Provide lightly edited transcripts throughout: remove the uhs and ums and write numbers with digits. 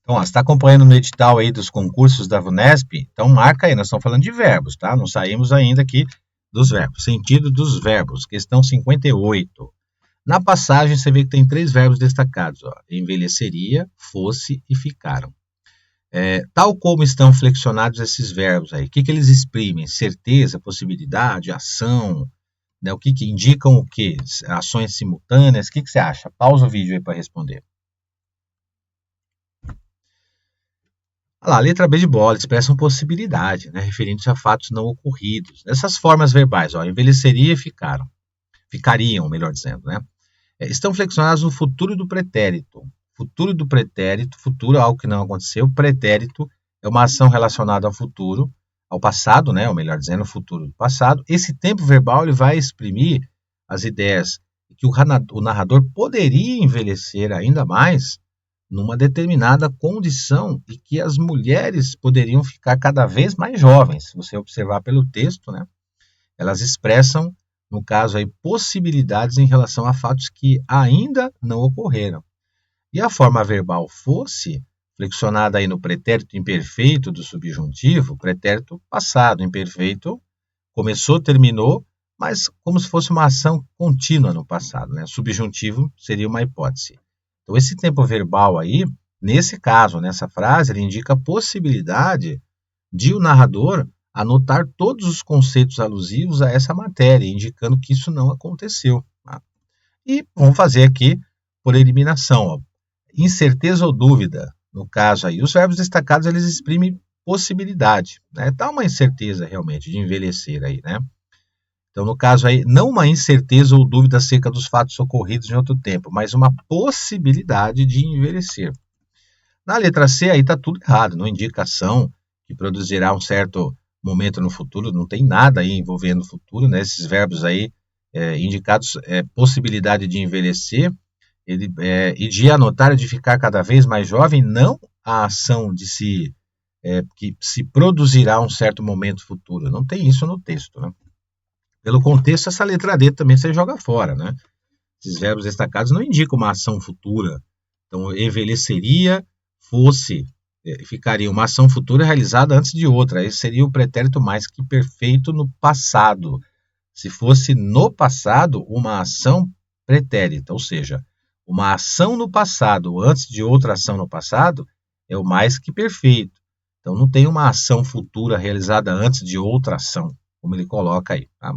Então, ó, você está acompanhando no edital aí dos concursos da VUNESP? Então, marca aí, nós estamos falando de verbos, tá? Não saímos ainda aqui dos verbos. Sentido dos verbos, questão 58. Na passagem, você vê que tem 3 verbos destacados, ó. Envelheceria, fosse e ficaram. Tal como estão flexionados esses verbos aí, o que eles exprimem? Certeza, possibilidade, ação, né? O que indicam o quê? Ações simultâneas, o que você acha? Pausa o vídeo aí para responder. Olha lá, a letra B de bola expressam possibilidade, né, referentes a fatos não ocorridos. Nessas formas verbais, ó, envelheceria e ficariam, melhor dizendo, né? Estão flexionados no futuro do pretérito. Futuro do pretérito, futuro é algo que não aconteceu, pretérito é uma ação relacionada ao futuro, ao passado, né, ou melhor dizendo, o futuro do passado. Esse tempo verbal ele vai exprimir as ideias que o narrador poderia envelhecer ainda mais numa determinada condição e que as mulheres poderiam ficar cada vez mais jovens. Se você observar pelo texto, né, elas expressam, no caso aí, possibilidades em relação a fatos que ainda não ocorreram. E a forma verbal fosse, flexionada aí no pretérito imperfeito do subjuntivo, pretérito passado, imperfeito, começou, terminou, mas como se fosse uma ação contínua no passado, né? Subjuntivo seria uma hipótese. Então, esse tempo verbal aí, nesse caso, nessa frase, ele indica a possibilidade de o narrador anotar todos os conceitos alusivos a essa matéria, indicando que isso não aconteceu. Tá? E vamos fazer aqui por eliminação. Ó. Incerteza ou dúvida, no caso aí. Os verbos destacados, eles exprimem possibilidade. Né? Dá uma incerteza, realmente, de envelhecer aí, né? Então, no caso aí, não uma incerteza ou dúvida acerca dos fatos ocorridos em outro tempo, mas uma possibilidade de envelhecer. Na letra C, aí está tudo errado, não indica ação que produzirá um certo momento no futuro, não tem nada aí envolvendo o futuro, né? Esses verbos aí indicados, possibilidade de envelhecer, e de anotar e de ficar cada vez mais jovem, não a ação de que se produzirá um certo momento futuro, não tem isso no texto, né? Pelo contexto, essa letra D também você joga fora, né? Esses verbos destacados não indicam uma ação futura. Então, envelheceria, ficaria uma ação futura realizada antes de outra. Esse seria o pretérito mais que perfeito no passado. Se fosse no passado, uma ação pretérita, ou seja, uma ação no passado antes de outra ação no passado, é o mais que perfeito. Então, não tem uma ação futura realizada antes de outra ação, como ele coloca aí. Tá?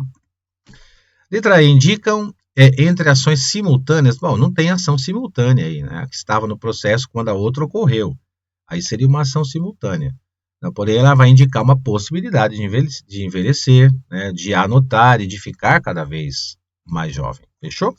Letra E, indicam entre ações simultâneas. Bom, não tem ação simultânea aí, né? Que estava no processo quando a outra ocorreu. Aí seria uma ação simultânea. Porém, ela vai indicar uma possibilidade de envelhecer, né? De anotar e de ficar cada vez mais jovem. Fechou?